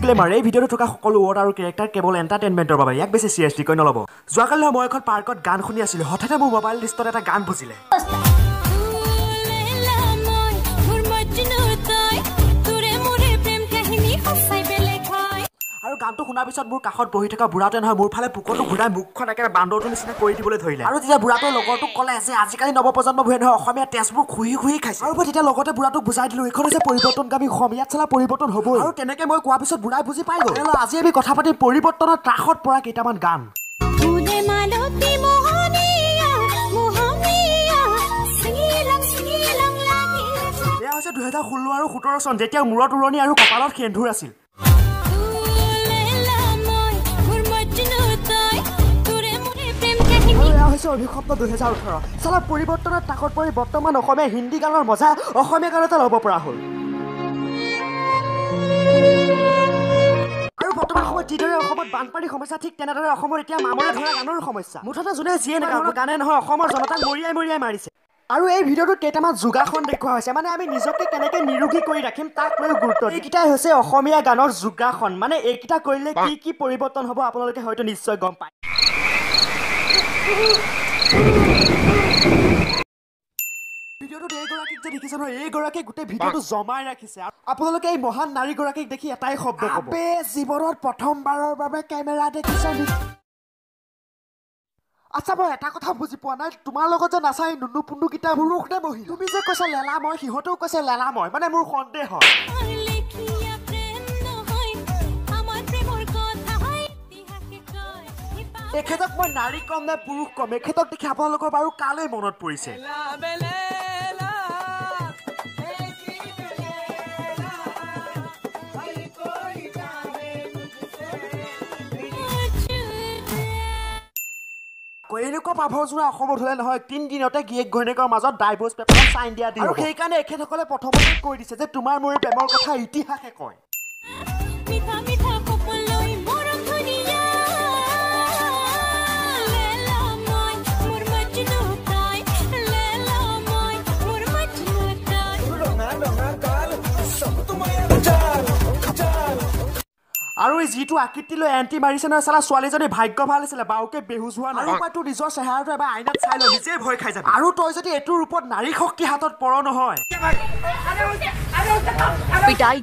ডিসক্লেমাৰ এই ভিডিঅ'টো থকা সকলো ৱৰ্ড আৰু কেৰেক্টাৰ কেৱল এণ্টাৰটেইনমেণ্টৰ বাবে ইয়াক বেছি চিৰিয়াছলি কৈ নল'ব যোৱাকালি মই এখন পাৰ্কত গান শুনি আছিলোঁ হঠাতে মোৰ মোবাইল লিষ্টত এটা গান বুজিলে আৰু গানটো শুনাৰ পিছত মোৰ কাষত বহি থকা বুঢ়াটোৱে নহয় মোৰ ফালে পুকৰটো ঘূৰাই মুখখন একেবাৰে বান্দৰটোৰ নিচিনা কৰি দিবলৈ ধৰিলে আৰু যেতিয়া বুঢ়াটোৰ লগৰটোক ক'লে যে আজিকালি নৱপ্ৰজন্মবোৰে নহয় অসমীয়া তেজবোৰ খুহি খুহি খাইছে আৰু মই তেতিয়া লগতে বুঢ়াটোক বুজাই দিলোঁ এইখন হৈছে পৰিৱৰ্তনগামী অসমীয়াত চালা পৰিৱৰ্তন হ'বই আৰু তেনেকৈ মই কোৱাৰ পিছত বুঢ়াই বুজি পাই গ'ল আজি আমি কথা পাতি পৰিৱৰ্তনৰ ত্ৰাসত পৰা কেইটামান গান এয়া হৈছে 2016 আৰু 17 চন যেতিয়া মূৰত উৰণি আৰু কপালত সেন্দুৰ আছিল অভিশপ্ত 2018 চালা পৰিৱৰ্তনৰ তাকত পৰি বৰ্তমান অসমীয়া হিন্দী গানৰ মজা অসমীয়া গানতে ল'ব পৰা হ'ল আৰু বৰ্তমান সময়ত যিদৰে অসমত বানপানীৰ সমস্যা ঠিক তেনেদৰে অসমত এতিয়া মামৰে ধৰা গানৰ সমস্যা মুঠতে যোনে যিয়ে নেগাওক গানে নহয় অসমৰ জনতাক মৰিয়াই মৰিয়াই মাৰিছে আৰু এই ভিডিঅ'টোত কেইটামান যোগাসন দেখুওৱা হৈছে মানে আমি নিজকে কেনেকৈ নিৰোগী কৰি ৰাখিম তাক লৈ গুৰুত্ব এইকেইটাই হৈছে অসমীয়া গানৰ যোগাসন মানে এইকেইটা কৰিলে কি কি পৰিৱৰ্তন হ'ব আপোনালোকে হয়তো নিশ্চয় গম পায় ভিডিঅ'টোত এইগৰাকীক যে দেখিছে নহয় এইগৰাকীয়ে গোটেই ভিডিঅ'টো জমাই ৰাখিছে আপোনালোকে এই মহান নাৰীগৰাকীক দেখি এটাই শব্দ ক'ব জীৱনত প্ৰথমবাৰৰ বাবে কেমেৰা দেখিছে আচ্ছা মই এটা কথা বুজি পোৱা নাই তোমাৰ লগত যে নাচাই নুনু পুনুকেইটা পুৰুষ নে মহিলা তুমি যে কৈছা লেলা মই সিহঁতেও কৈছে লেলা মই মানে মোৰ সন্দেহ হয় এখেতক মই নাৰী কম নে পুৰুষ কম এখেতক দেখি আপোনালোকৰ বাৰু কালৈ মনত পৰিছে এনেকুৱা পাভৰজোৰা অসমত হ'লে নহয় 3 দিনতে গিয়েক ঘৈণীয়েকৰ মাজত ডাইভৰ্চ পেপাৰ চাইন দিয়া দিয়ে আৰু সেইকাৰণে এখেতসকলে প্ৰথমতে কৈ দিছে যে তোমাৰ মোৰ প্ৰেমৰ কথা ইতিহাসে কয় আৰু এই যিটো আকৃতি লৈ এণ্টি মাৰিছে নহয় চালা ছোৱালীজনী ভাগ্য ভাল আছিলে বাউকে বেহুজ হোৱা নাই আৰু তোৰ নিজৰ চেহেৰাটো এবাৰ আইনাত চাই লৈ নিজে ভয় খাই যাবি আৰু তই যদি এইটোৰ ৰূপত নাৰী শক্তি হাতত পৰ নহয় পিটাই